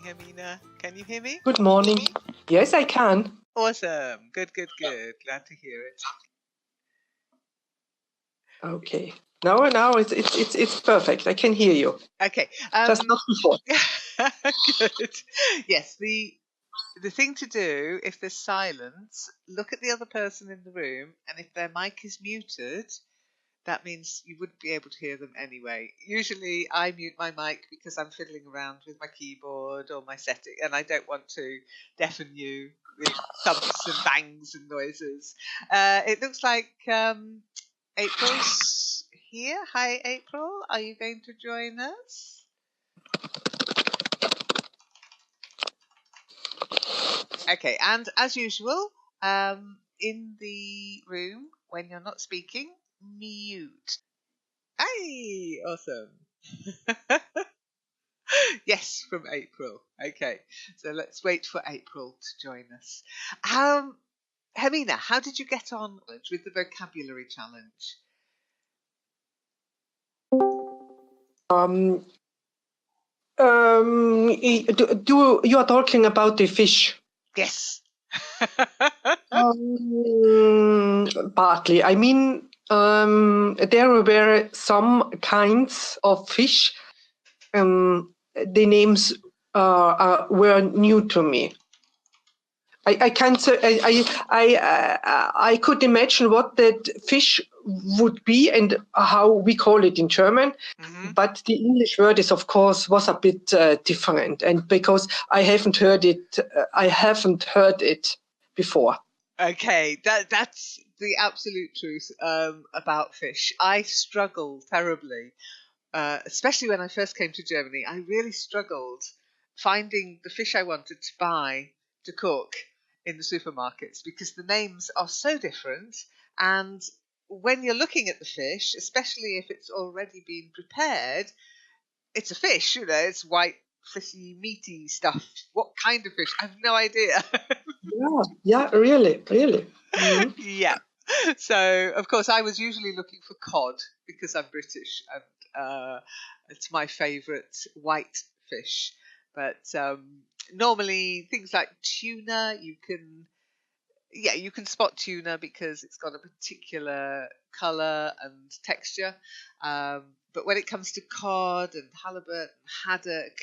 morning, Hermina. Can you hear me? Good morning. Yes, I can. Awesome. Good. Glad to hear it. Okay. Now it's perfect. I can hear you. Okay. Just not before. Good. Yes. The thing to do if there's silence, look at the other person in the room, and if their mic is muted, that means you wouldn't be able to hear them anyway. Usually I mute my mic because I'm fiddling around with my keyboard or my setting, and I don't want to deafen you with thumps and bangs and noises. It looks like April's here. Hi, April. Are you going to join us? Okay, and as usual, in the room, when you're not speaking, mute. Hey, awesome. Yes, from April. Okay, so let's wait for April to join us. Hermina, how did you get on with the vocabulary challenge? You are talking about the fish? Yes. Partly. I mean, there were some kinds of fish. The names were new to me. I can't say. I could imagine what that fish would be and how we call it in German, but the English word is, of course, was a bit different, and because I haven't heard it before. Okay, that's the absolute truth about fish. I struggle terribly, especially when I first came to Germany. I really struggled finding the fish I wanted to buy to cook in the supermarkets because the names are so different, and when you're looking at the fish, especially if it's already been prepared, it's a fish, it's white, fishy, meaty stuff. What kind of fish? I have no idea. Yeah, really. Mm-hmm. Yeah. So, of course, I was usually looking for cod because I'm British and it's my favourite white fish. But normally things like tuna, you can spot tuna because it's got a particular colour and texture. But when it comes to cod and halibut and haddock,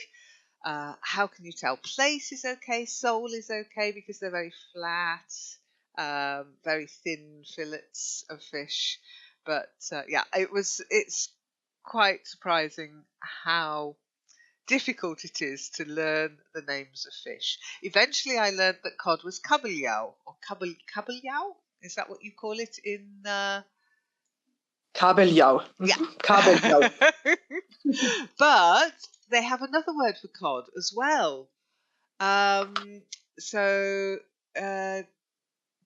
how can you tell? Plaice is okay, sole is okay because they're very flat, very thin fillets of fish. But it's quite surprising how difficult it is to learn the names of fish. Eventually I learned that cod was kabeljau, or kabeljau? Is that what you call it in... Kabeljau. Yeah. Kabeljau. But they have another word for cod as well.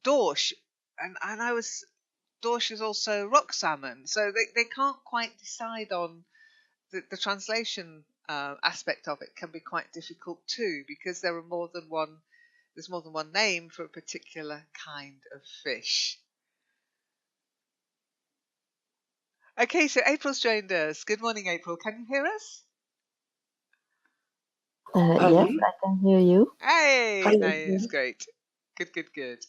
Dorsch. And Dorsch is also rock salmon. So they can't quite decide on the translation aspect of it. Can be quite difficult too, because there's more than one name for a particular kind of fish. Okay, so April's joined us. Good morning, April. Can you hear us? Yes, I can hear you. Hey, Hi. nice, great. Good.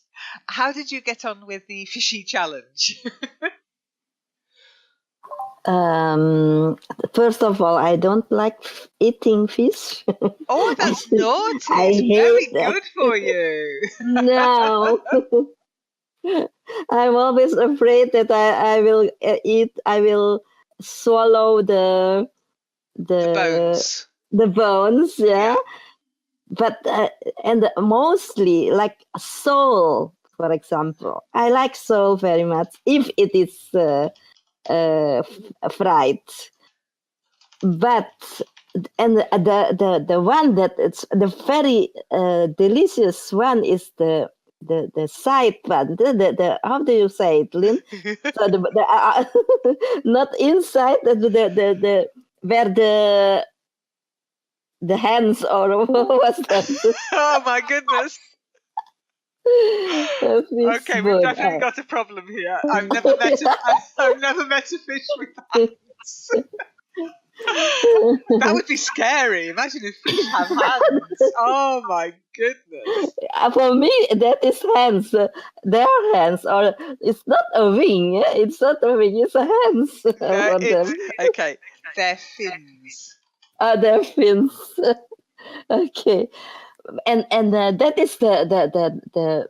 How did you get on with the fishy challenge? First of all, I don't like eating fish. Oh, that's naughty. I It's hate very that. good for you. No. I'm always afraid that I will I will swallow the bones. The bones, yeah. But and mostly like sole, for example. I like sole very much if it is fried. But and the one that it's the very delicious one is the side one. The how do you say it, Lynn? So not inside the where the hands or what was that? Oh my goodness. Okay, we've definitely got a problem here. I've never met a fish with hands. That would be scary. Imagine if fish have hands. Oh my goodness. For me, that is hands. Their hands, or it's not a wing. It's not a wing. It's a hands No, for it's them. okay. They're fins. Their fins. Okay, and that is the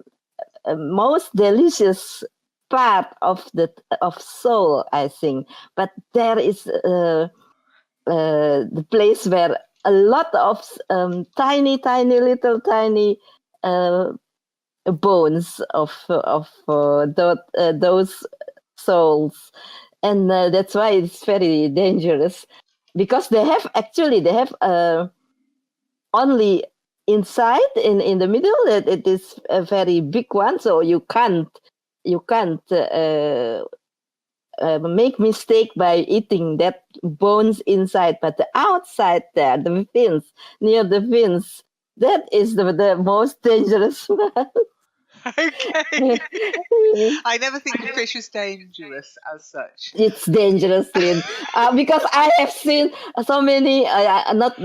most delicious part of of soul, I think. But there is the place where a lot of tiny, tiny, little, tiny bones of those souls, and that's why it's very dangerous, because they have only inside in the middle it is a very big one, so you can't make mistake by eating that bones inside, but the outside there, the fins, near the fins, that is the most dangerous one. Okay. I never think of fish as dangerous as such. It's dangerous, Lynn, because I have seen so many, not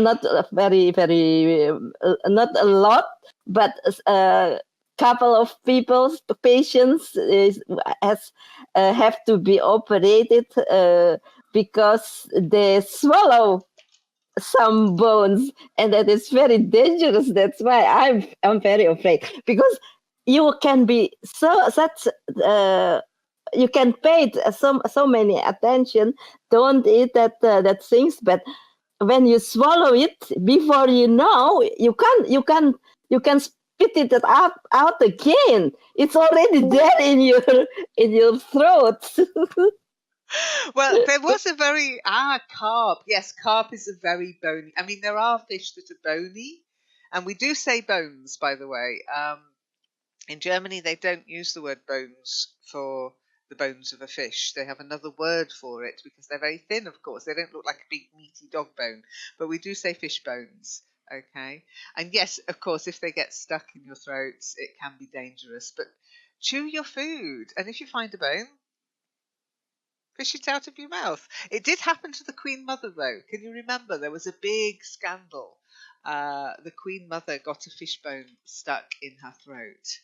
very, very, not a lot, but a couple of people's patients has have to be operated because they swallow some bones, and that is very dangerous. That's why I'm very afraid, because you can be such you can pay so many attention, don't eat that things, but when you swallow it, before you know, you can spit it out again. It's already there in your throat. Well, there was a very carp. Yes, carp is a very bony. I mean, there are fish that are bony, and we do say bones, by the way. In Germany, they don't use the word bones for the bones of a fish. They have another word for it because they're very thin, of course. They don't look like a big meaty dog bone, but we do say fish bones. Okay. And yes, of course, if they get stuck in your throat, it can be dangerous. But chew your food, and if you find a bone, fish it out of your mouth. It did happen to the Queen Mother, though. Can you remember? There was a big scandal. The Queen Mother got a fish bone stuck in her throat.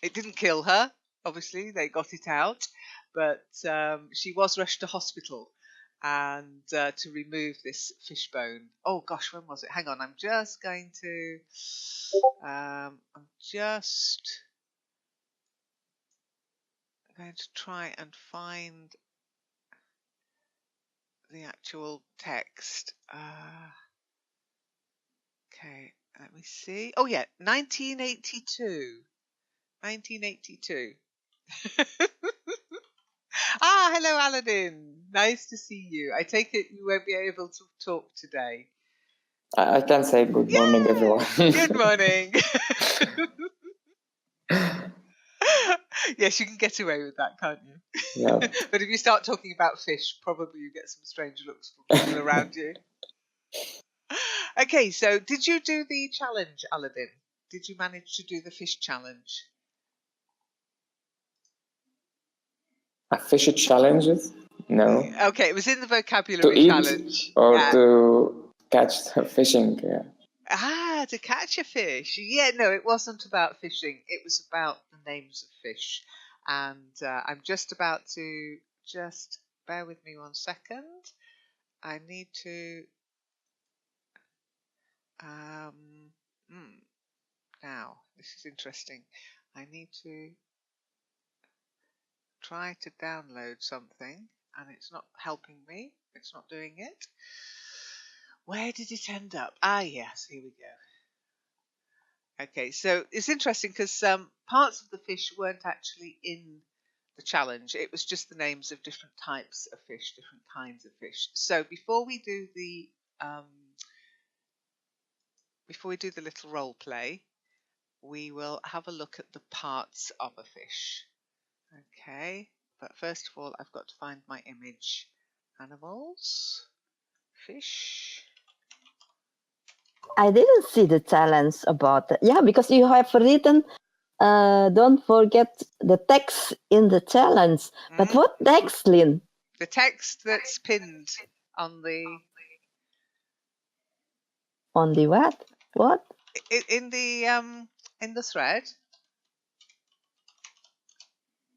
It didn't kill her, obviously. They got it out. But she was rushed to hospital and to remove this fish bone. Oh, gosh, when was it? Hang on. I'm just going to try and find the actual text. Okay, let me see. Oh yeah, 1982. 1982. Hello, Aladin. Nice to see you. I take it you won't be able to talk today. I can say good morning, everyone. Good morning. Yes, you can get away with that, can't you? Yeah. But if you start talking about fish, probably you get some strange looks from people around you. Okay, so did you do the challenge, Aladin? Did you manage to do the fish challenge? A fishy challenges? No. Okay, it was in the To vocabulary eat challenge. or to catch fishing? Yeah. To catch a fish. Yeah, no, it wasn't about fishing. It was about the names of fish. And I'm just about to, just bear with me 1 second. I need to, now, this is interesting. I need to try to download something and it's not helping me. It's not doing it. Where did it end up? Yes, here we go. Okay, so it's interesting because parts of the fish weren't actually in the challenge. It was just the names of different types of fish, different kinds of fish. So before we do the little role play, we will have a look at the parts of a fish. Okay, but first of all, I've got to find my image. Animals, fish. I didn't see the challenge about that. Yeah, because you have written, don't forget the text in the challenge. But what text, Lynn? The text that's pinned on the... Only what? What? In the thread.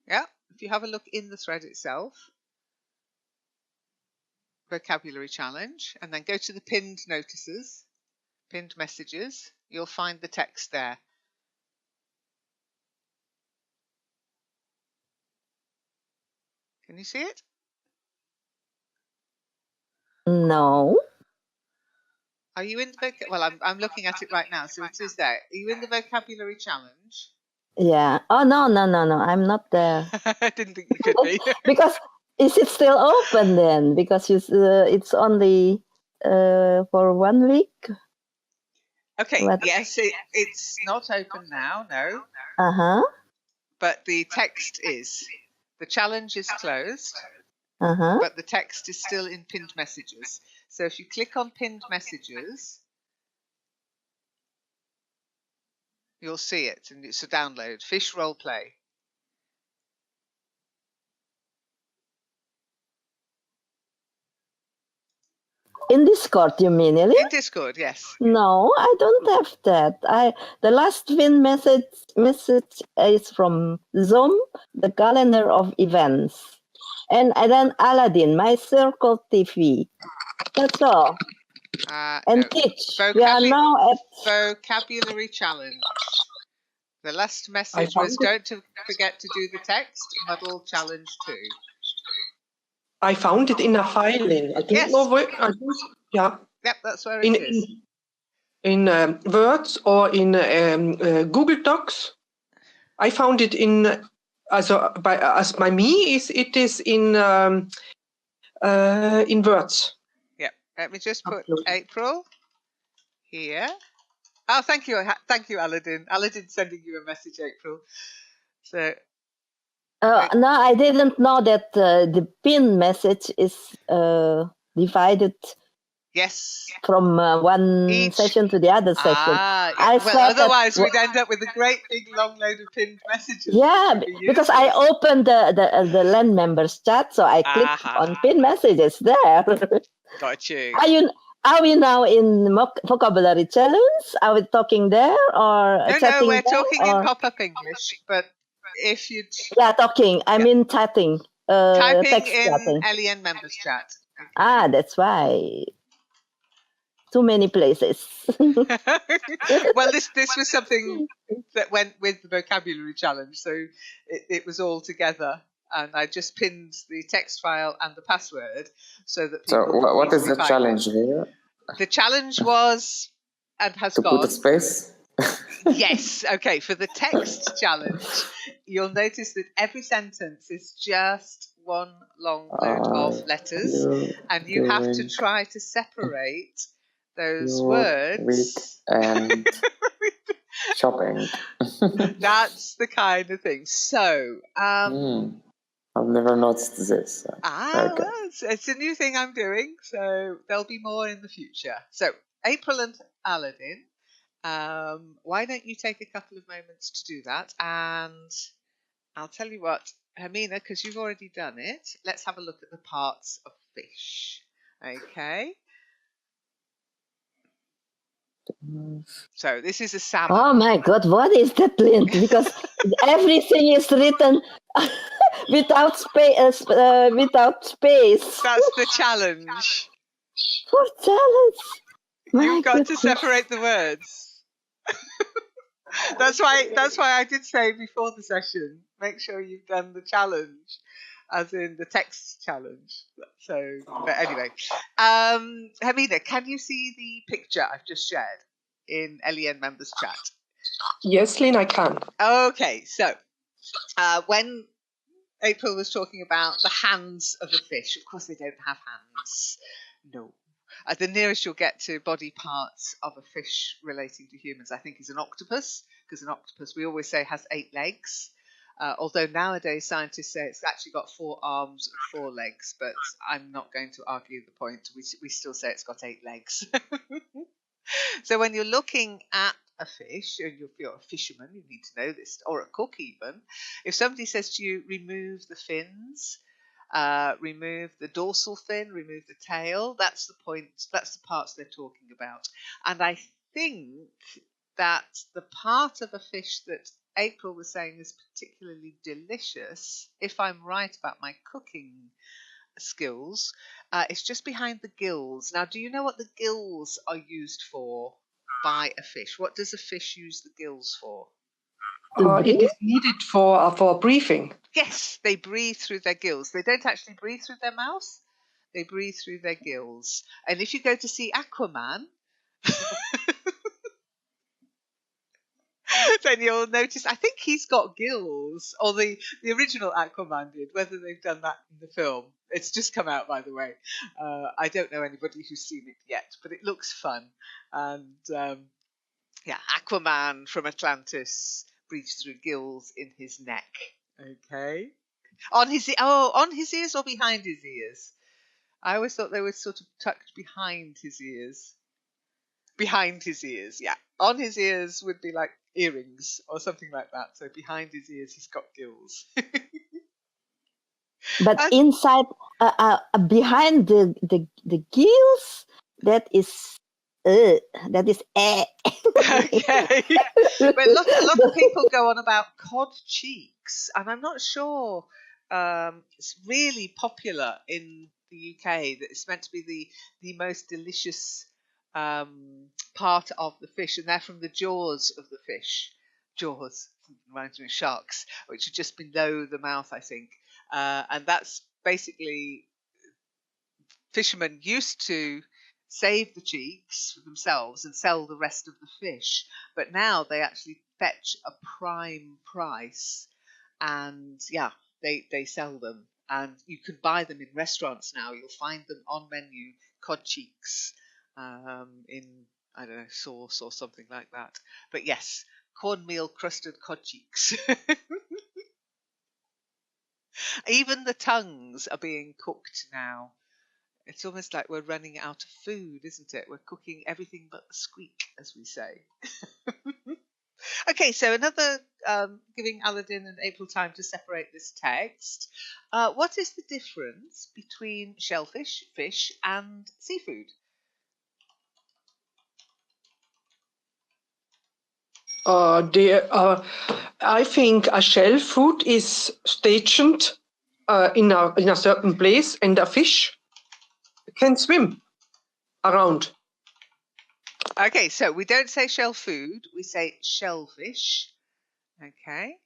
Yeah, if you have a look in the thread itself, vocabulary challenge, and then go to the pinned notices, pinned messages, you'll find the text there. Can you see it? No. Are you in the well, I'm looking at it right now, so it is there. Are you in the vocabulary challenge? Yeah. Oh, no. I'm not there. I didn't think you could be. Because is it still open then? Because it's only for 1 week. Okay, What? yes, it's not open now, no. Uh-huh. But the text is. The challenge is closed, Uh-huh. but the text is still in pinned messages. So if you click on pinned messages, you'll see it, and it's a download. Fish role play. In Discord, you mean, Ellie? In Discord, yes. No, I don't have that. The last pin message is from Zoom, the calendar of events, and then Aladin, my Circle TV. That's all. And No. teach. We are now at Vocabulary challenge. The last message was don't forget to do the text. Muddle challenge 2. I found it in a filing. I don't know where. Yeah. Yep, that's where it is. In Words or in Google Docs. I found it in. As by me it is in Words. Yep. Let me just put April here. Oh, thank you, Aladin. Aladin's sending you a message, April. So. No, I didn't know that the pin message is divided. Yes. From one session to the other session. Otherwise we'd end up with a great big long load of pinned messages. Yeah, because I opened the LAN members chat, so I clicked on pin messages there. Got you. Are we now in vocabulary challenge? Are we talking there or chatting? No, we're there, talking in pop-up English, but if you'd... Yeah, talking. I mean chatting. Typing text in chatting. LEN members chat. Okay. That's why. Too many places. Well, this was something that went with the vocabulary challenge, so it was all together, and I just pinned the text file and the password so that people. So what is the challenge here? The challenge was and has to gone. Put a space. Yes. Okay. For the text challenge, you'll notice that every sentence is just one long load of letters, and you have to try to separate those words and shopping. That's the kind of thing. So I've never noticed this. Well, it's a new thing I'm doing, so there'll be more in the future. So April and Aladin, why don't you take a couple of moments to do that? And I'll tell you what, Hermina, because you've already done it, let's have a look at the parts of fish. Okay. So this is a salmon. Oh my God, what is that, Lynn? Because everything is written without space. That's the challenge. What challenge? You've got to separate the words. That's why I did say before the session, make sure you've done the challenge, as in the text challenge. So, but anyway, Hamida, can you see the picture I've just shared in LEN members chat? Yes, Lynn, I can. Okay, so when April was talking about the hands of a fish, of course they don't have hands. No. The nearest you'll get to body parts of a fish relating to humans, I think, is an octopus, because an octopus, we always say, has 8 legs. Although nowadays scientists say it's actually got 4 arms and 4 legs, but I'm not going to argue the point. We still say it's got 8 legs. So when you're looking at a fish, and if you're a fisherman, you need to know this, or a cook even, if somebody says to you, remove the fins, remove the dorsal fin, remove the tail. That's the point. That's the parts they're talking about. And I think that the part of a fish that April was saying is particularly delicious, if I'm right about my cooking skills, it's just behind the gills. Now, do you know what the gills are used for by a fish? What does a fish use the gills for? It is needed for breathing. Yes, they breathe through their gills. They don't actually breathe through their mouth. They breathe through their gills. And if you go to see Aquaman, then you'll notice, I think he's got gills, or the original Aquaman did. Whether they've done that in the film, it's just come out, by the way. I don't know anybody who's seen it yet, but it looks fun. And Aquaman from Atlantis breathes through gills in his neck. Okay, on his ears or behind his ears? I always thought they were sort of tucked behind his ears. Behind his ears, yeah. On his ears would be like earrings or something like that. So behind his ears, he's got gills. But inside, behind the gills, that is. Okay, but a lot of people go on about cod cheeks, and I'm not sure it's really popular in the UK. That it's meant to be the most delicious part of the fish, and they're from the jaws of the fish. Jaws reminds me of sharks, which are just below the mouth, I think, and that's basically fishermen used to save the cheeks for themselves and sell the rest of the fish, but now they actually fetch a prime price, and they sell them, and you can buy them in restaurants now. You'll find them on menu, cod cheeks, in, I don't know, sauce or something like that. But yes, cornmeal crusted cod cheeks. Even the tongues are being cooked now. It's almost like we're running out of food, isn't it? We're cooking everything but the squeak, as we say. Okay, so another giving Aladin and April time to separate this text. What is the difference between shellfish, fish, and seafood? I think a shellfood is stationed in a certain place, and a fish can swim around. Okay, so we don't say shell food, we say shellfish. Okay.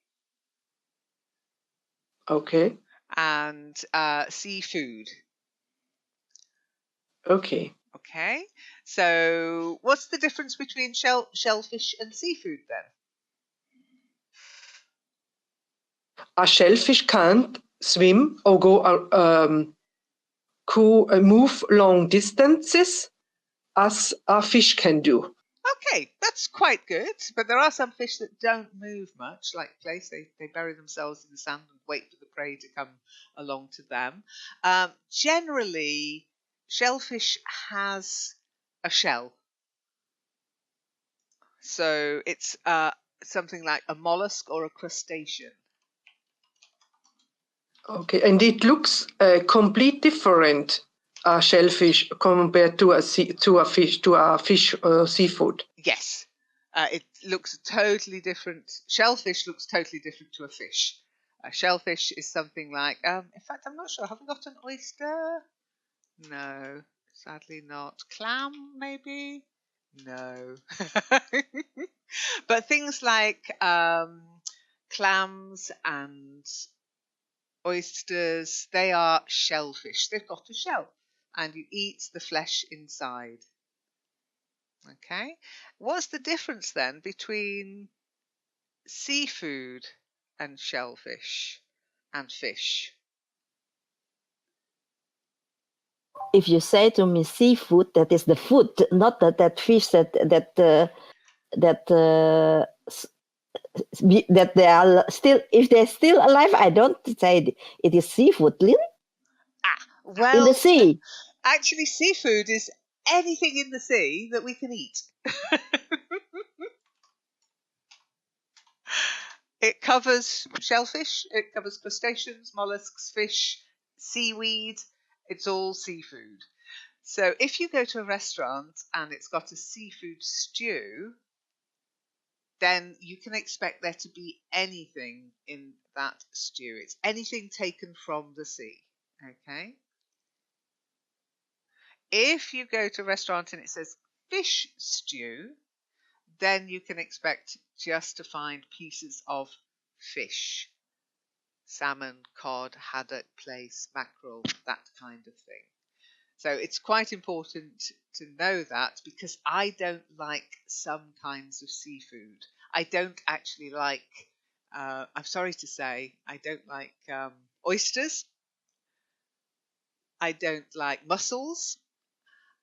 Okay. And seafood. Okay. Okay. So what's the difference between shellfish and seafood then? A shellfish can't swim or move long distances as a fish can do. Okay, that's quite good. But there are some fish that don't move much, like plaice. They bury themselves in the sand and wait for the prey to come along to them. Generally, shellfish has a shell. So it's something like a mollusk or a crustacean. Okay, and it looks completely different, a shellfish compared to a fish seafood. Yes, it looks totally different. Shellfish looks totally different to a fish. A shellfish is something like, in fact, I'm not sure. Have we got an oyster? No, sadly not. Clam, maybe? No. But things like clams and oysters, they are shellfish. They've got a shell, and you eat the flesh inside. Okay, what's the difference then between seafood and shellfish and fish? If you say to me seafood, that is the food, not that fish that they are still, if they're still alive, I don't say it is seafood, Lynn. Well, in the sea. Actually, seafood is anything in the sea that we can eat. It covers shellfish, it covers crustaceans, mollusks, fish, seaweed, it's all seafood. So if you go to a restaurant and it's got a seafood stew, then you can expect there to be anything in that stew. It's anything taken from the sea, okay? If you go to a restaurant and it says fish stew, then you can expect just to find pieces of fish. Salmon, cod, haddock, plaice, mackerel, that kind of thing. So it's quite important to know that, because I don't like some kinds of seafood. I don't actually like, I'm sorry to say, I don't like oysters. I don't like mussels.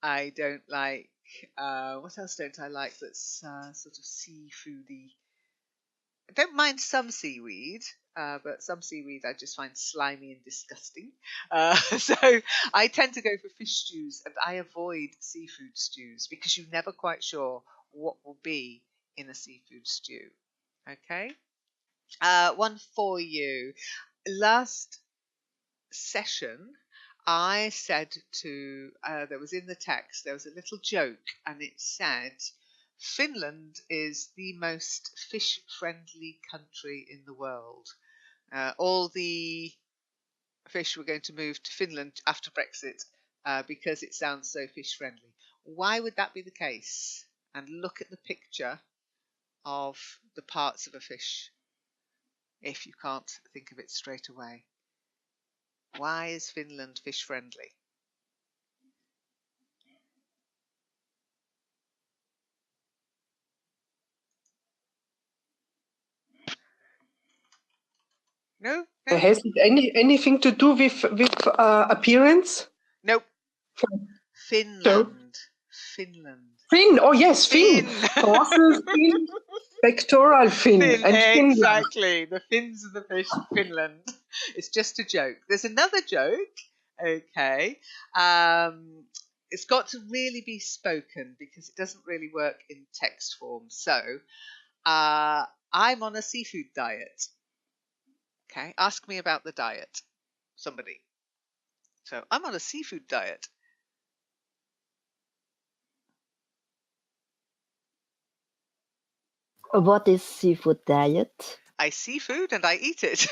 I don't like, what else don't I like that's sort of seafoody? I don't mind some seaweed, but some seaweed I just find slimy and disgusting. So I tend to go for fish stews, and I avoid seafood stews because you're never quite sure what will be in a seafood stew. Okay? One for you. Last session, I said to, there was in the text, there was a little joke, and it said, Finland is the most fish-friendly country in the world. All the fish were going to move to Finland after Brexit because it sounds so fish-friendly. Why would that be the case? And look at the picture of the parts of a fish if you can't think of it straight away. Why is Finland fish-friendly? No? No? Has it anything to do with appearance? Nope. Finland. Finland. Fin. Oh yes, fin. Dorsal fin, pectoral fin, and fin. Exactly. The fins of the fish, Finland. It's just a joke. There's another joke. Okay. It's got to really be spoken because it doesn't really work in text form. So, I'm on a seafood diet. Okay. Ask me about the diet. Somebody. So, I'm on a seafood diet. What is seafood diet? I see food and I eat it.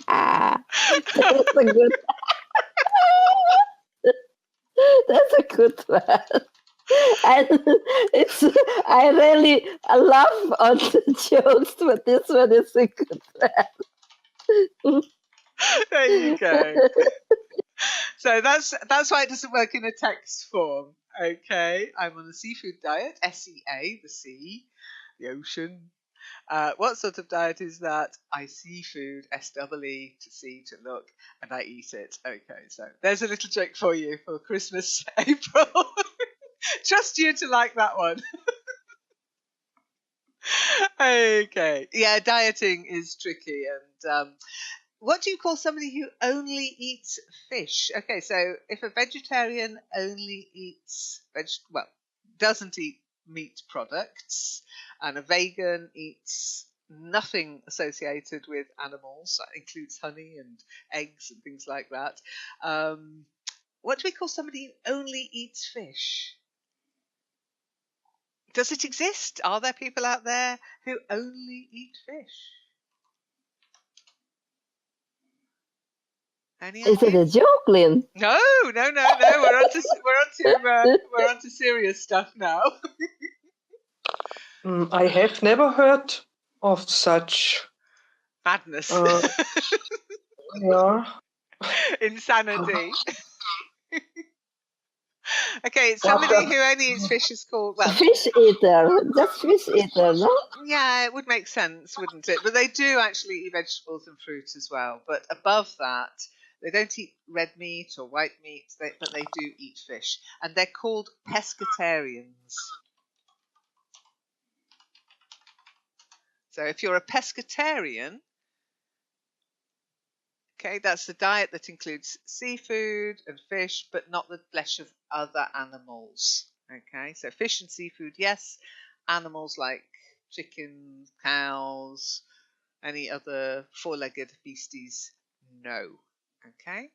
That's a good. That's a good one. And I really laugh on the jokes, but this one is a good one. There you go. So that's why it doesn't work in a text form. Okay, I'm on a seafood diet. SEA, the sea, the ocean. What sort of diet is that? I see food, SEE, to see, to look, and I eat it. Okay, so there's a little joke for you for Christmas, April. Trust you to like that one. Okay, yeah, dieting is tricky. And what do you call somebody who only eats fish? Okay, so if a vegetarian only eats doesn't eat meat products, and a vegan eats nothing associated with animals, that includes honey and eggs and things like that. What do we call somebody who only eats fish? Does it exist? Are there people out there who only eat fish? Any Is it a ideas? joke, Lynn? No. We're on to serious stuff now. I have never heard of such Madness. yeah. Insanity. Okay, somebody who only eats fish is called, well, Fish eater. Just fish eater, no? yeah, it would make sense, wouldn't it? But they do actually eat vegetables and fruit as well. But above that, they don't eat red meat or white meat, but they do eat fish. And they're called pescatarians. So if you're a pescatarian, okay, that's the diet that includes seafood and fish, but not the flesh of other animals. Okay, so fish and seafood, yes. Animals like chickens, cows, any other four-legged beasties, no. Okay.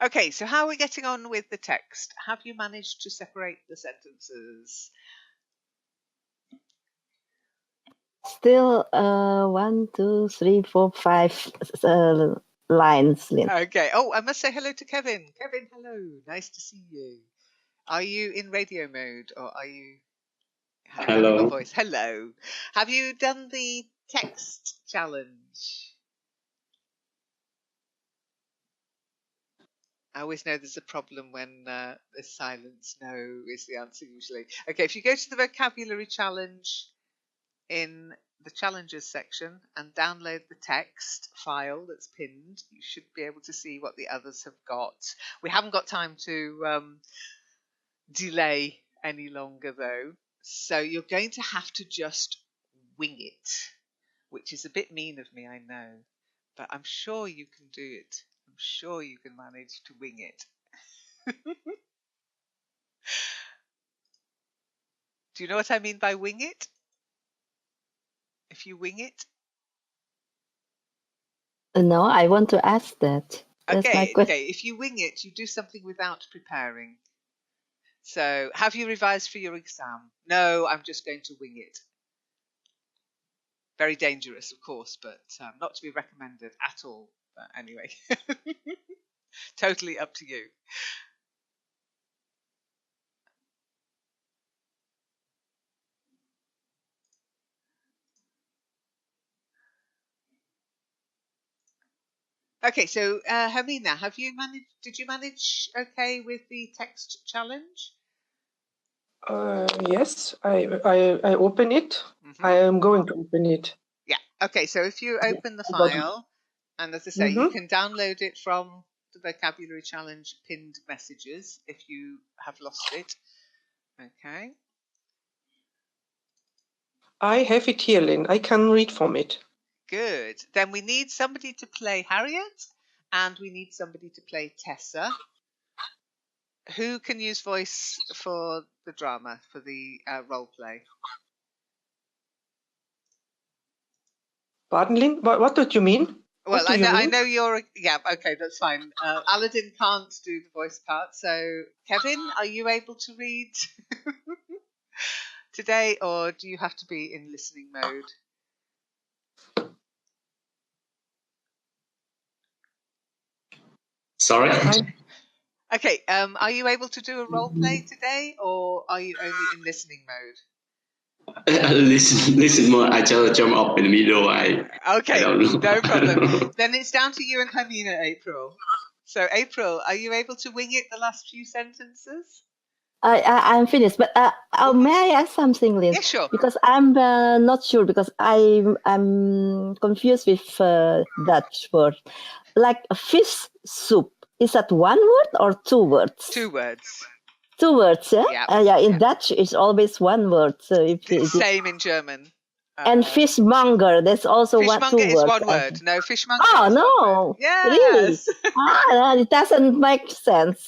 Okay, so how are we getting on with the text? Have you managed to separate the sentences? Still 1, 2, 3, 4, 5 lines. Okay. Oh, I must say hello to Kevin. Kevin, hello. Nice to see you. Are you in radio mode or are you having a voice? Hello. Have you done the text challenge? I always know there's a problem when there's silence. No is the answer usually. Okay, if you go to the vocabulary challenge in the challenges section and download the text file that's pinned, you should be able to see what the others have got. We haven't got time to delay any longer though, so you're going to have to just wing it, which is a bit mean of me, I know, but I'm sure you can do it. I'm sure you can manage to wing it. Do you know what I mean by wing it? If you wing it? No, I want to ask that. That's my question. Okay. If you wing it, you do something without preparing. So, have you revised for your exam? No, I'm just going to wing it. Very dangerous, of course, but not to be recommended at all. But anyway, totally up to you. Okay, so Hermina, did you manage okay with the text challenge? Yes, I open it. I am going to open it. Yeah. Okay, so if you open the file, and as I say, you can download it from the vocabulary challenge pinned messages if you have lost it. Okay. I have it here, Lynn. I can read from it. Good. Then we need somebody to play Harriet, and we need somebody to play Tessa. Who can use voice for the drama, for the role play? Pardon, Lynn? What did you mean? Well, I know you're. Yeah, okay, that's fine. Aladin can't do the voice part, so Kevin, are you able to read today, or do you have to be in listening mode? Sorry? Okay, are you able to do a role play today, or are you only in listening mode? Listen more. I just jump up in the middle. Okay, I don't know. no problem. Then it's down to you and Hermina, April. So, April, are you able to wing it the last few sentences? I'm finished, but may I ask something, Lynn? Yeah, sure. Because I'm not sure, because I'm confused with Dutch word. Like a fish soup, is that one word or two words? Two words. Two words, yeah? Yeah. In Dutch, it's always one word. So if same in German. And fishmonger, that's also two words. Fishmonger is one word. No, fishmonger Oh, is no. one word. Yes. Really? It doesn't make sense.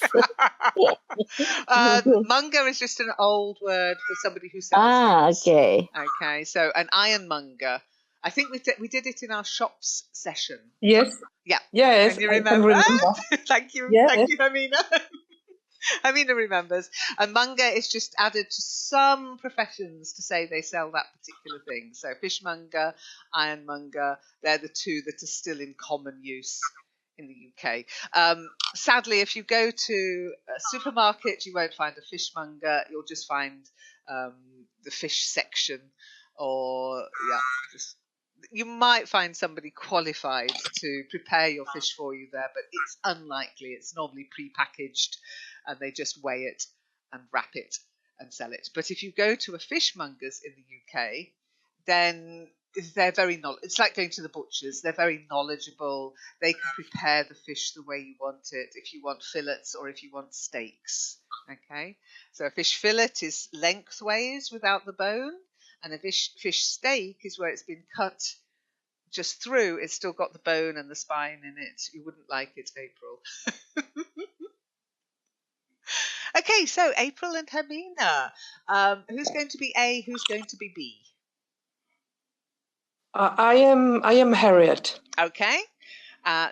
Monger is just an old word for somebody who sells things. Okay. Okay, so an ironmonger. I think we did it in our shops session. Yes. Yeah. Yes. Can you remember? Thank you. Yes. Thank you, Hermina. Hermina remembers. And monger is just added to some professions to say they sell that particular thing. So fishmonger, ironmonger, they're the two that are still in common use in the UK. Sadly, if you go to a supermarket, you won't find a fishmonger. You'll just find the fish section, or you might find somebody qualified to prepare your fish for you there, but it's unlikely. It's normally pre-packaged and they just weigh it and wrap it and sell it. But if you go to a fishmonger's in the UK, then they're very it's like going to the butchers. They're very knowledgeable. They can prepare the fish the way you want it, if you want fillets or if you want steaks. Okay, so a fish fillet is lengthways without the bone, and a fish steak is where it's been cut just through. It's still got the bone and the spine in it. You wouldn't like it, April. Okay, so April and Hermina. Who's going to be A? Who's going to be B? I am Harriet. Okay.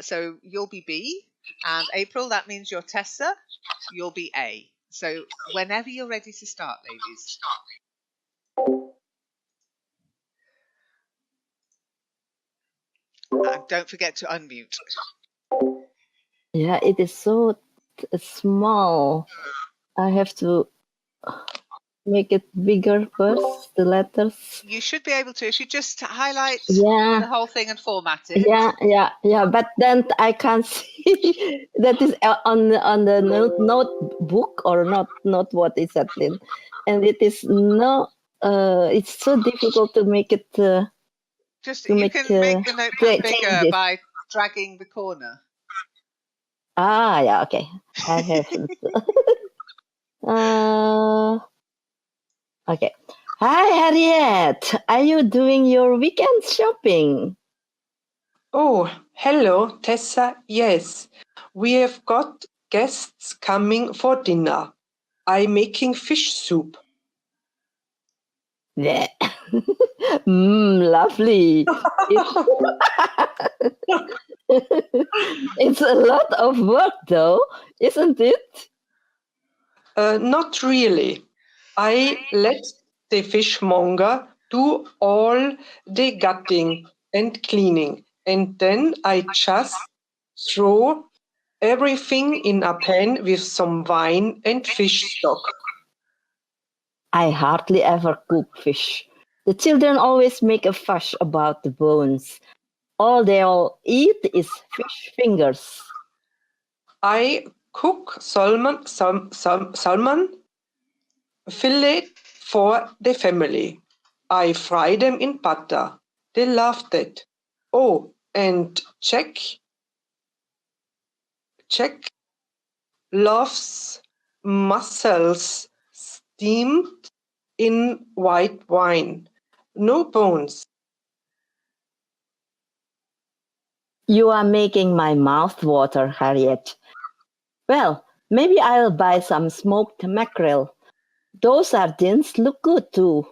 So you'll be B, and April, that means you're Tessa. You'll be A. So whenever you're ready to start, ladies. And don't forget to unmute. Yeah, it is so small. I have to make it bigger first, the letters. You should be able to, if you just highlight Yeah. the whole thing and format it. Yeah. But then I can't see that is on the notebook or not what is that then, and it is no. It's so difficult to make it. You can make the notepad bigger changes. by dragging the corner. Yeah, okay. I have. Okay. Hi, Harriet. Are you doing your weekend shopping? Oh, hello, Tessa. Yes, we have got guests coming for dinner. I'm making fish soup. Yeah. Lovely. It's a lot of work, though, isn't it? Not really. I let the fishmonger do all the gutting and cleaning, and then I just throw everything in a pan with some wine and fish stock. I hardly ever cook fish. The children always make a fuss about the bones. All they all eat is fish fingers. I cook salmon fillet for the family. I fry them in butter. They loved it. Oh, and Jack loves mussels steamed in white wine. No bones. You are making my mouth water, Harriet. Well, maybe I'll buy some smoked mackerel. Those sardines look good too.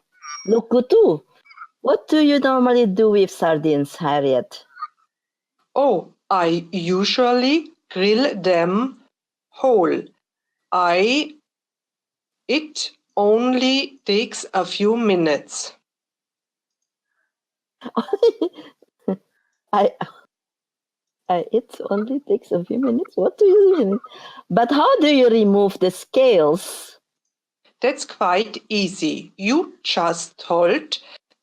What do you normally do with sardines, Harriet? Oh, I usually grill them whole. It only takes a few minutes. It only takes a few minutes. What do you mean? But how do you remove the scales? That's quite easy. You just hold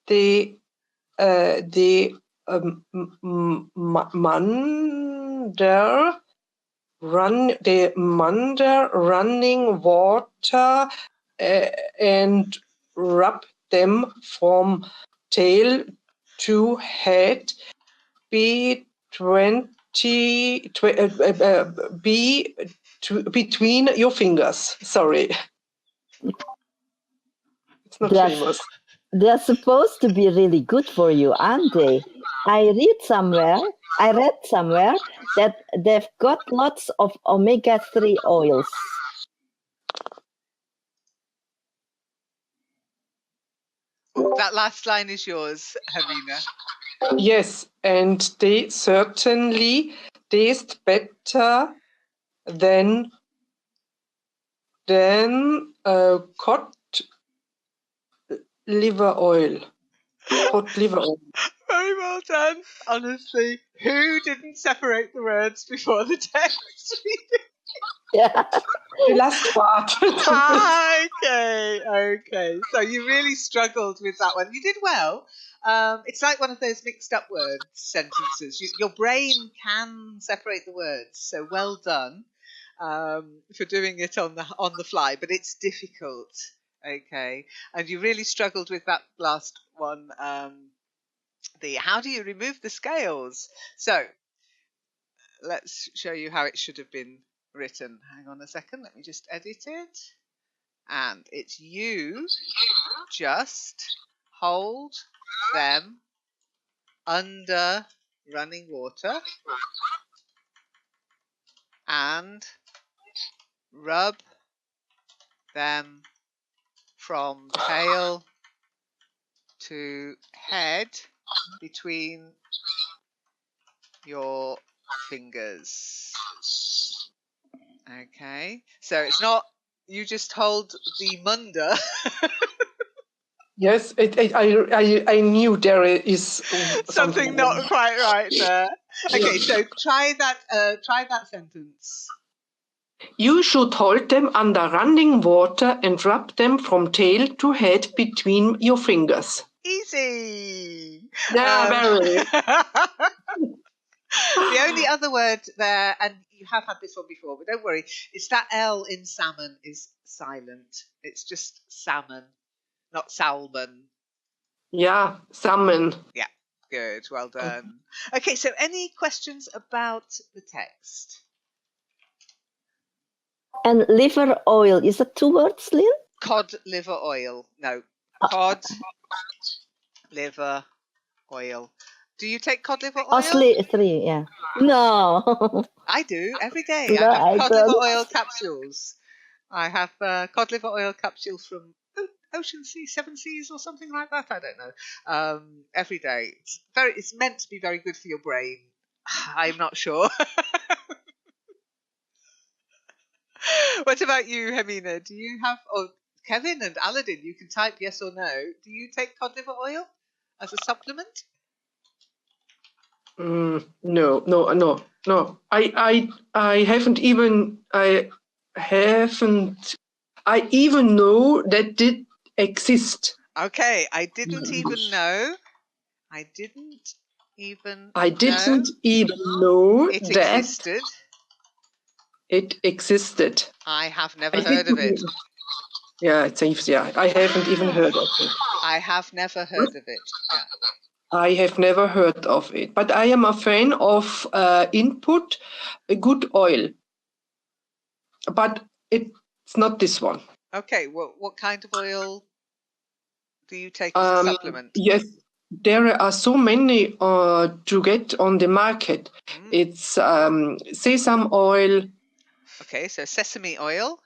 the munder running water and rub them from tail to head. Between your fingers. Sorry. It's not famous. They're supposed to be really good for you, aren't they? I read somewhere that they've got lots of omega-3 oils. That last line is yours, Helena. Yes, and they certainly taste better than cod liver oil. Cod liver oil. Very well done. Honestly, who didn't separate the words before the text? Yeah. The last part. Okay. So you really struggled with that one. You did well. It's like one of those mixed up word sentences. Your brain can separate the words. So well done for doing it on the fly. But it's difficult. Okay, and you really struggled with that last one. The how do you remove the scales? So let's show you how it should have been written. Hang on a second, let me just edit it. And it's you just hold them under running water and rub them from tail to head between your fingers. Okay, so it's not you just hold the munder. Yes, I knew there is Something not quite right there. Okay, so try that sentence. You should hold them under running water and rub them from tail to head between your fingers. Easy. Yeah, very. The only other word there, and you have had this one before, but don't worry, it's that L in salmon is silent. It's just salmon, not salmon. Yeah, salmon. Yeah, good. Well done. Okay, so any questions about the text? And liver oil, is that 2 words, Lynn? Cod liver oil. No, cod liver oil. Do you take cod liver oil? Oh, 3, yeah. No. I do every day. No, I have I cod liver don't. oil capsules. I have cod liver oil capsules from Ocean Sea, Seven Seas, or something like that. I don't know. Every day. It's meant to be very good for your brain. I'm not sure. What about you, Hermina? Do you have, or Kevin and Aladin, you can type yes or no. Do you take cod liver oil as a supplement? No. I haven't even. I even know that did exist. Okay, I didn't even know. I didn't even know it that existed. It existed. I have never heard of it. Yeah, it seems. Yeah, I haven't even heard of it. I have never heard of it. Yeah. I have never heard of it, but I am a fan of input good oil. But it's not this one. Okay, well, what kind of oil do you take as a supplement? Yes, there are so many to get on the market. It's sesame oil. Okay, so sesame oil.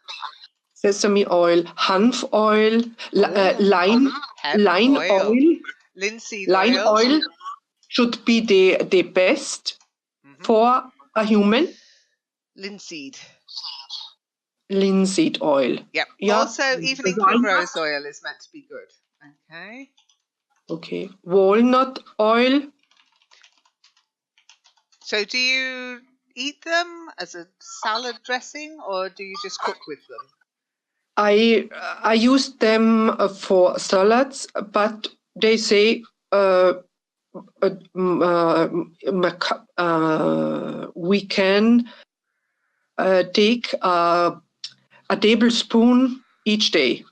Sesame oil, hanf oil, line oil. Linseed line oil should be the best for a human. Linseed oil. Yep. Yeah. Also, evening primrose oil is meant to be good. Okay. Okay. Walnut oil. So do you eat them as a salad dressing, or do you just cook with them? I use them for salads, but they say we can take a tablespoon each day.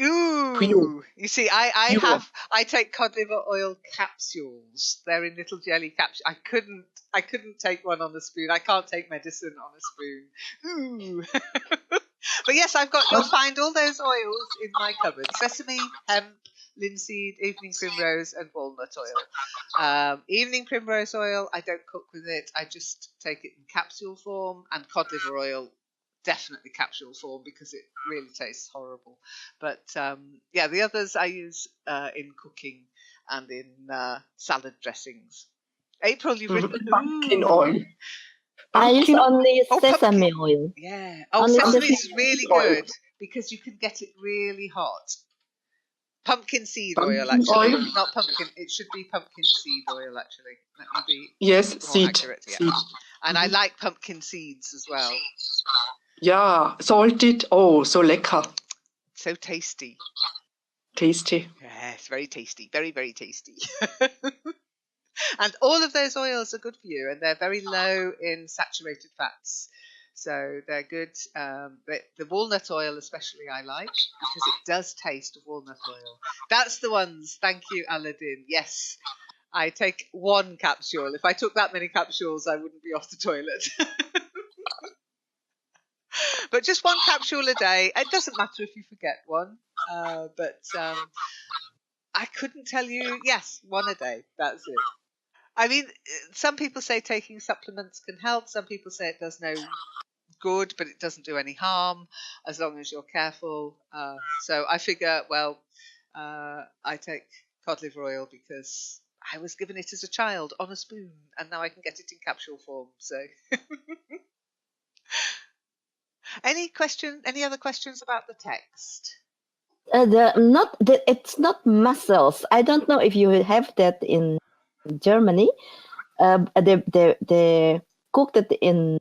Ooh, you see, I take cod liver oil capsules. They're in little jelly capsules. I couldn't take one on the spoon. I can't take medicine on a spoon. Ooh. But yes, you'll find all those oils in my cupboard: sesame, hemp, linseed, evening primrose, and walnut oil. Evening primrose oil, I don't cook with it. I just take it in capsule form, and cod liver oil, definitely capsule form, because it really tastes horrible. But yeah, the others I use in cooking and in salad dressings. April, you've written pumpkin oil. I use only sesame oil. Yeah. Oh, sesame is really good because you can get it really hot. Pumpkin seed oil, actually. Not pumpkin. It should be pumpkin seed oil, actually. Let me be more accurate. Yeah. Seed. And I like pumpkin seeds as well. Yeah, salted. Oh, so lecker. So tasty. Tasty. Yes, very tasty. Very, very tasty. And all of those oils are good for you, and they're very low in saturated fats. So they're good. The walnut oil especially I like, because it does taste of walnut oil. That's the ones. Thank you, Aladin. Yes, I take one capsule. If I took that many capsules, I wouldn't be off the toilet. But just one capsule a day. It doesn't matter if you forget one. But I couldn't tell you. Yes, one a day. That's it. I mean, some people say taking supplements can help. Some people say it does no good, but it doesn't do any harm as long as you're careful. So I figure, well, I take cod liver oil because I was given it as a child on a spoon, and now I can get it in capsule form. So, any other questions about the text? It's not mussels. I don't know if you have that in Germany. They cooked it in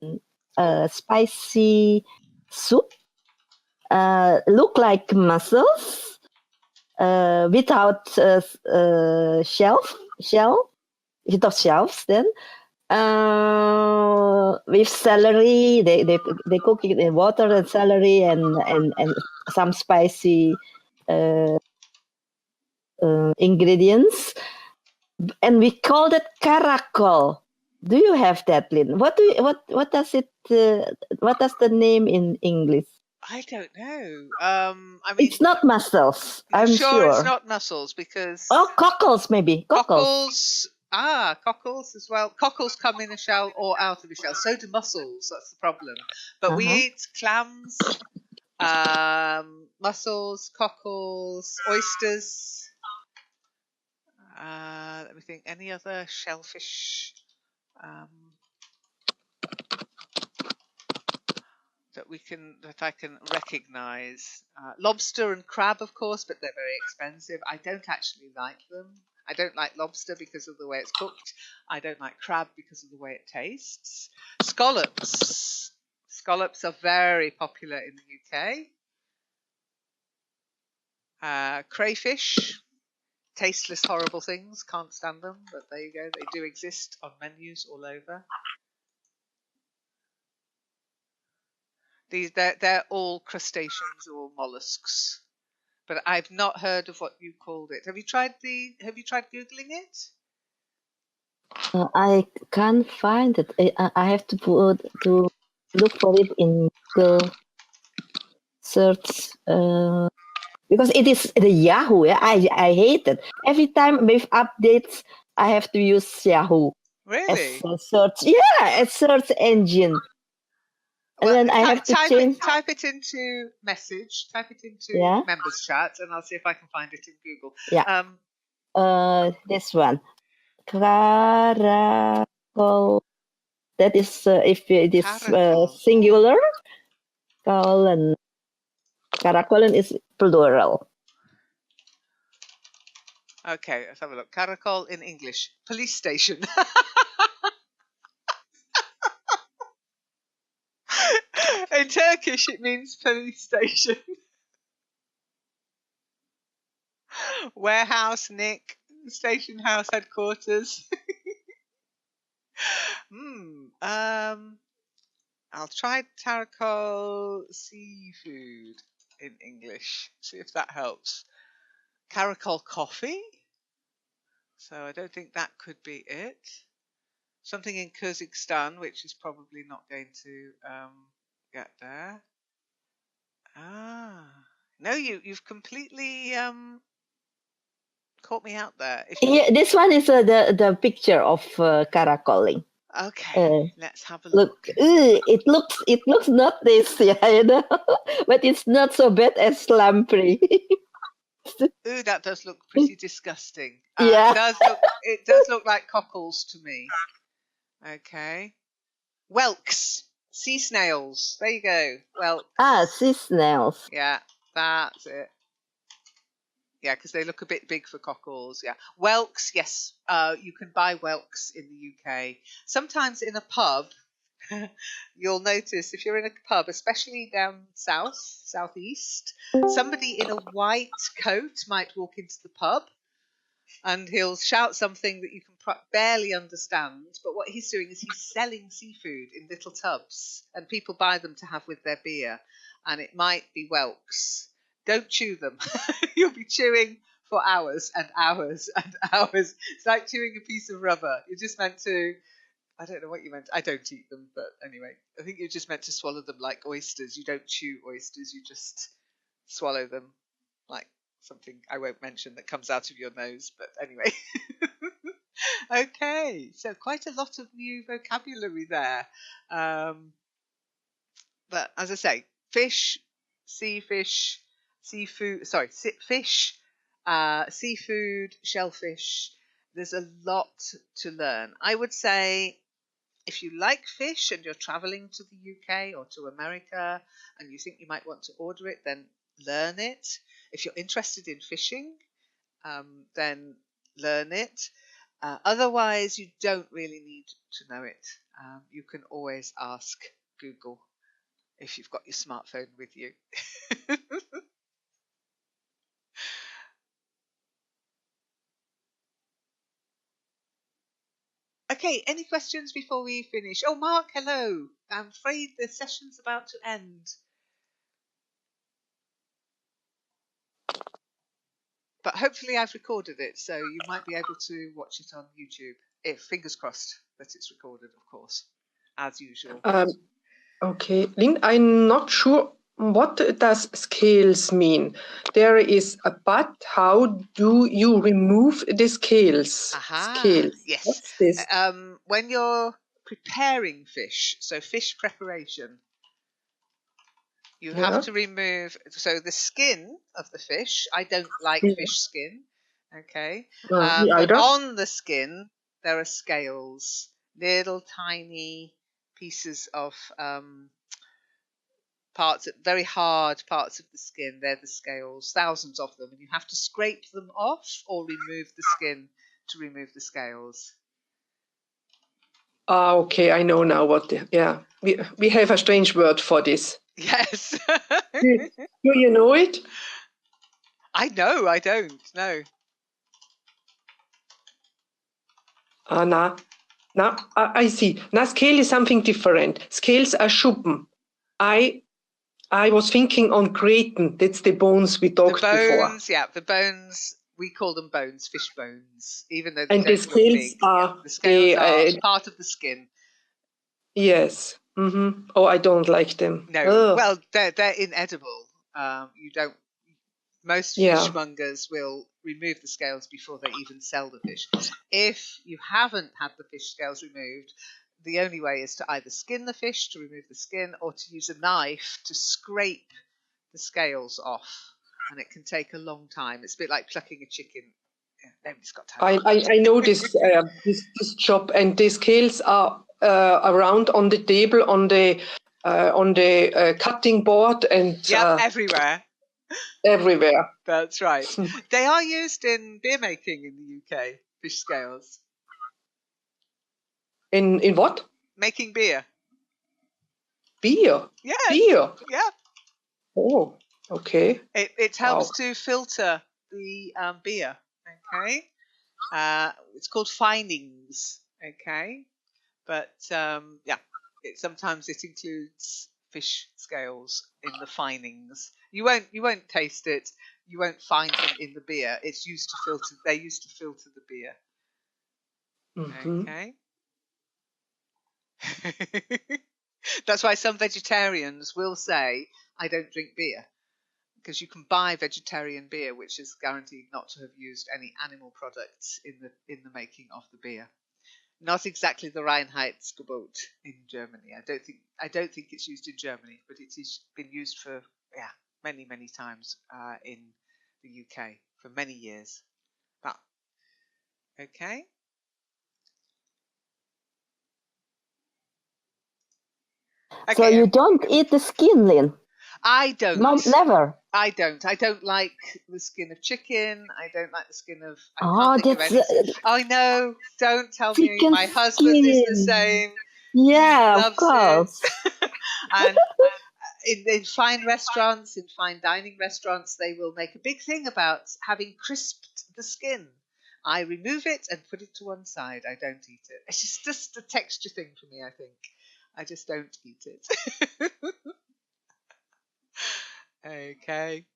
spicy soup. Look like mussels without shell, without shells. Then with celery, they cook it in water and celery and some spicy ingredients, and we called it caracol. Do you have that, Lynn? What does it? What does the name in English? I don't know. I mean, It's not mussels. I'm sure it's sure. not mussels because Cockles maybe. cockles. Cockles as well. Cockles come in a shell or out of a shell. So do mussels. That's the problem. But we eat clams, mussels, cockles, oysters. Let me think. Any other shellfish that I can recognise? Lobster and crab, of course, but they're very expensive. I don't actually like them. I don't like lobster because of the way it's cooked. I don't like crab because of the way it tastes. Scallops. Scallops are very popular in the UK. Crayfish. Tasteless, horrible things. Can't stand them, but there you go. They do exist on menus all over. They're all crustaceans or mollusks, but I've not heard of what you called it. Have you tried googling it? I can't find it. I have to look for it in Google search. Because it is the Yahoo. I hate it. Every time with updates, I have to use Yahoo Really? as a search. Yeah, a search engine. And then I have to change. Type it into message. Type it into members chat, and I'll see if I can find it in Google. Yeah. This one. Caracol. That is if it is singular. Caracolen is plural. Okay, let's have a look. Caracol in English. Police station. In Turkish, it means police station. Warehouse, Nick. Station house headquarters. I'll try caracol seafood in English. See if that helps. Caracol coffee. So I don't think that could be it. Something in Kyrgyzstan, which is probably not going to get there. No, you've completely caught me out there. This one is the picture of caracoling. Okay, let's have a look. It looks not tasty, but it's not so bad as lamprey. Ooh, that does look pretty disgusting. Yeah, it does look like cockles to me. Okay, whelks, sea snails. There you go. Whelks. Sea snails. Yeah, that's it. Yeah, because they look a bit big for cockles. Yeah, whelks. Yes, you can buy whelks in the UK. Sometimes in a pub, you'll notice if you're in a pub, especially down southeast, somebody in a white coat might walk into the pub, and he'll shout something that you can barely understand. But what he's doing is he's selling seafood in little tubs, and people buy them to have with their beer. And it might be whelks. Don't chew them. You'll be chewing for hours and hours and hours. It's like chewing a piece of rubber. You're just meant to, I don't know what you meant. I don't eat them, but anyway, I think you're just meant to swallow them like oysters. You don't chew oysters. You just swallow them like something I won't mention that comes out of your nose. But anyway. Okay, so quite a lot of new vocabulary there. But as I say, fish, seafish, seafood, sorry, fish, seafood, shellfish. there's a lot to learn. I would say if you like fish and you're traveling to the UK or to America and you think you might want to order it, then learn it. If you're interested in fishing, then learn it. Otherwise, you don't really need to know it. You can always ask Google if you've got your smartphone with you. Okay, any questions before we finish? Oh, Mark, hello. I'm afraid the session's about to end. But hopefully I've recorded it, so you might be able to watch it on YouTube. Fingers crossed that it's recorded, of course, as usual. Okay, Lynn, I'm not sure what does scales mean. There is a but. How do you remove the scales? Scales. Yes. What's this? When you're preparing fish, so fish preparation, you have to remove, so the skin of the fish. I don't like fish skin, okay? But on the skin, there are scales, little tiny pieces of very hard parts of the skin. They're the scales, thousands of them, and you have to scrape them off or remove the skin to remove the scales. Okay, I know now what. We have a strange word for this. Yes. Do you know it? I know. I don't. No. Now I see. Now scale is something different. Scales are Schuppen. I was thinking on Graten. That's the bones we talked before. Yeah, the bones. We call them bones, fish bones, even though and the scales are the scales are part of the skin. Yes. Mm-hmm. Oh, I don't like them. No. Ugh. Well, they're inedible. You don't. Most fishmongers will remove the scales before they even sell the fish. If you haven't had the fish scales removed, the only way is to either skin the fish to remove the skin or to use a knife to scrape the scales off. And it can take a long time. It's a bit like plucking a chicken. Nobody's got time. I know this this job, and the scales are around on the table, on the cutting board, and everywhere. Everywhere. That's right. They are used in beer making in the UK. Fish scales. In what? Making beer. Beer. Yes. Beer. Yeah. Oh, okay. It helps to filter the beer. Okay. It's called finings. Okay. But sometimes it includes fish scales in the finings. You won't taste it. You won't find them in the beer. It's used to filter. They're used to filter the beer. Mm-hmm. Okay. That's why some vegetarians will say, "I don't drink beer," because you can buy vegetarian beer, which is guaranteed not to have used any animal products in the making of the beer. Not exactly the Reinheitsgebot in Germany. I don't think it's used in Germany, but it has been used for many times in the UK for many years. Okay. So you don't eat the skin, Lynn? I don't. No, never. I don't. I don't like the skin of chicken. I don't like the skin of. I know. Don't tell me. My husband is the same. Yeah, of course. And in fine restaurants, in fine dining restaurants, they will make a big thing about having crisped the skin. I remove it and put it to one side. I don't eat it. It's just a texture thing for me, I think. I just don't eat it. Okay.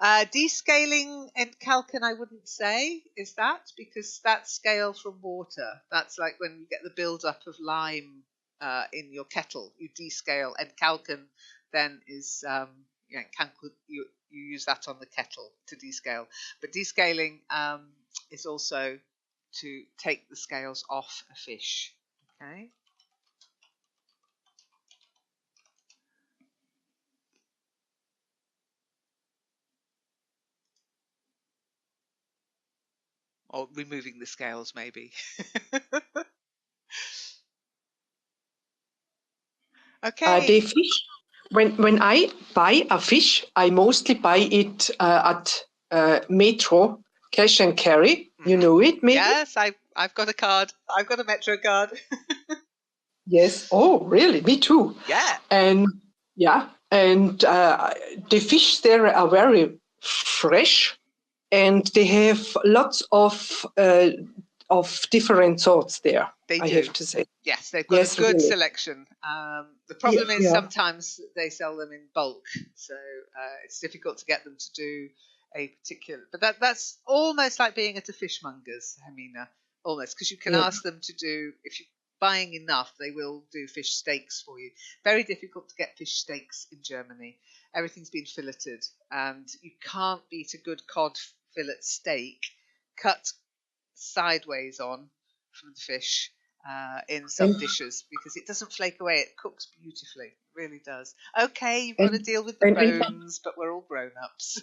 Descaling and calcin, I wouldn't say is that, because that's scale from water. That's like when you get the build-up of lime in your kettle. You descale, and calcin then is you use that on the kettle to descale. But descaling is also to take the scales off a fish. Okay. or removing the scales maybe. Okay. The fish, when I buy a fish, I mostly buy it at Metro Cash and Carry. You know it, maybe? Yes, I've got a card. I've got a Metro card. Yes. Oh, really? Me too. Yeah. And yeah, and the fish there are very fresh, and they have lots of different sorts there. They I do. have to say. Yes, they've got Yes, a good really. selection. The problem is Yeah. sometimes they sell them in bulk, so it's difficult to get them to do a particular. But that's almost like being at a fishmonger's, Hermina, almost, because you can Yeah. ask them to do, if you're buying enough, they will do fish steaks for you. Very difficult to get fish steaks in Germany. Everything's been filleted, and you can't beat a good cod fillet steak cut sideways on from the fish in some And, dishes, because it doesn't flake away. It cooks beautifully. It really does. Okay, you've got to and, deal with the and, bones, but we're all grown-ups.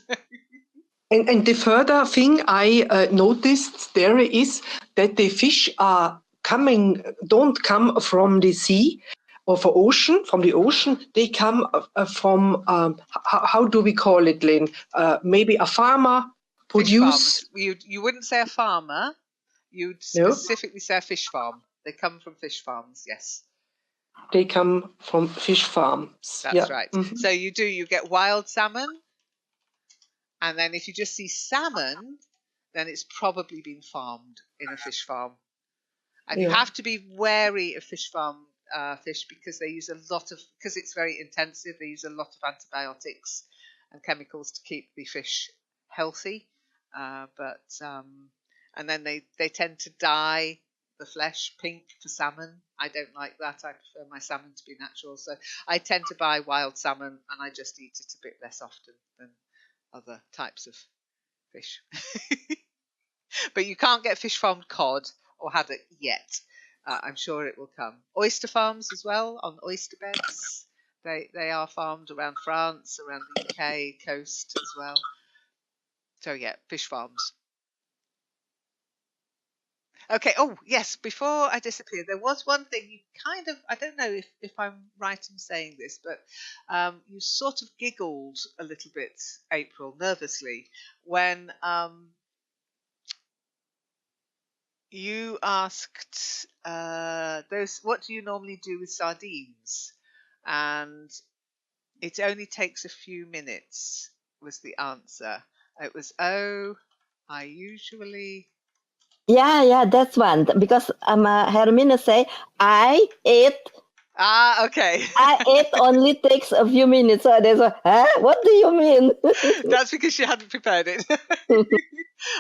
and the further thing I noticed there is that the fish don't come from the sea or from the ocean. They come from, how do we call it, Lynn? Maybe a farmer Fish produce. farms. You wouldn't say a farmer. You'd No, specifically say a fish farm. They come from fish farms, yes. they come from fish farms. That's Yeah. right. Mhm. So you get wild salmon, and then if you just see salmon, then it's probably been farmed in a fish farm. And you Yeah. have to be wary of fish farm fish, because they use because it's very intensive, they use a lot of antibiotics and chemicals to keep the fish healthy. And then they tend to dye the flesh pink for salmon. I don't like that. I prefer my salmon to be natural. So I tend to buy wild salmon, and I just eat it a bit less often than other types of fish. But you can't get fish farmed cod or haddock yet. I'm sure it will come. Oyster farms as well, on oyster beds. They are farmed around France, around the UK coast as well. So yeah, fish farms. Okay. Oh yes. Before I disappear, there was one thing you I don't know if I'm right in saying this, but you sort of giggled a little bit, April, nervously, when you asked what do you normally do with sardines? And it only takes a few minutes was the answer. It was, I usually. Yeah, that's one. Because Hermina say, I ate Okay. I ate only takes a few minutes. So there's what do you mean? That's because she hadn't prepared it.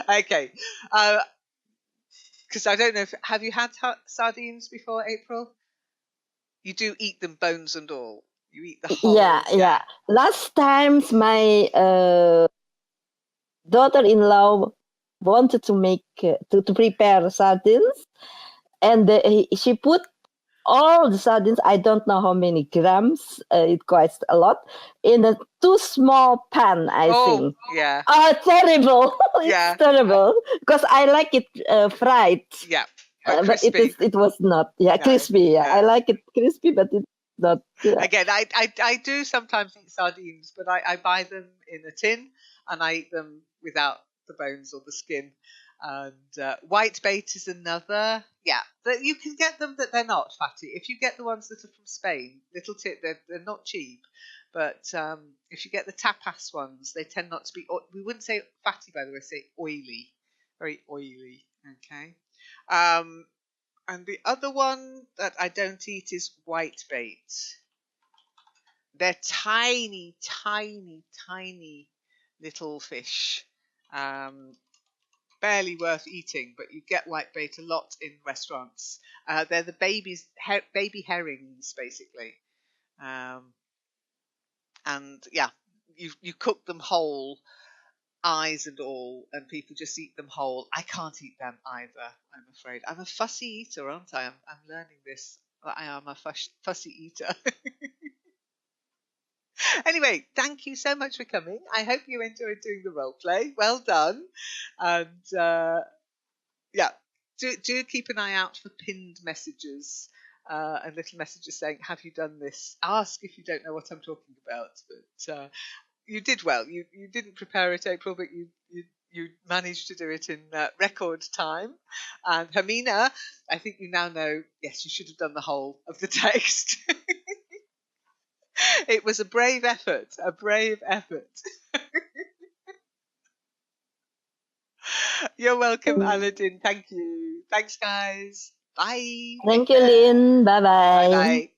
Okay. Because I don't know have you had sardines before, April? You do eat them, bones and all. You eat the whole. Yeah. Last times my daughter-in-law wanted to make to prepare sardines, and she put all the sardines. I don't know how many grams. It costs a lot in a too small pan. I think. Yeah. Oh, terrible! Yeah. It's terrible because I like it fried. Yeah. But But it was not. Yeah, No, crispy. Yeah, no. I like it crispy, but it's not. Yeah. Again, I do sometimes eat sardines, but I buy them in a tin, and I eat them without the bones or the skin. And white bait is another. Yeah, but you can get them that they're not fatty. If you get the ones that are from Spain, little tip, they're not cheap. But if you get the tapas ones, they tend not to be. We wouldn't say fatty, by the way. Say oily, very oily. Okay. And the other one that I don't eat is white bait. They're tiny, tiny, tiny little fish. Barely worth eating, but you get whitebait a lot in restaurants. They're the baby herrings, basically. And yeah, you cook them whole, eyes and all, and people just eat them whole. I can't eat them either, I'm afraid. I'm a fussy eater, aren't I? I'm learning this. I am a fussy eater. Anyway, thank you so much for coming. I hope you enjoyed doing the role play. Well done. And Yeah. Do keep an eye out for pinned messages and little messages saying, "Have you done this?" Ask if you don't know what I'm talking about. But you did well. You didn't prepare it, April, but you managed to do it in record time. And Hermina, I think you now know. Yes, you should have done the whole of the text. It was a brave effort. A brave effort. You're welcome, Aladin. Thank you. Thanks, guys. Bye. Thank you, Lynn. Bye-bye. Bye-bye.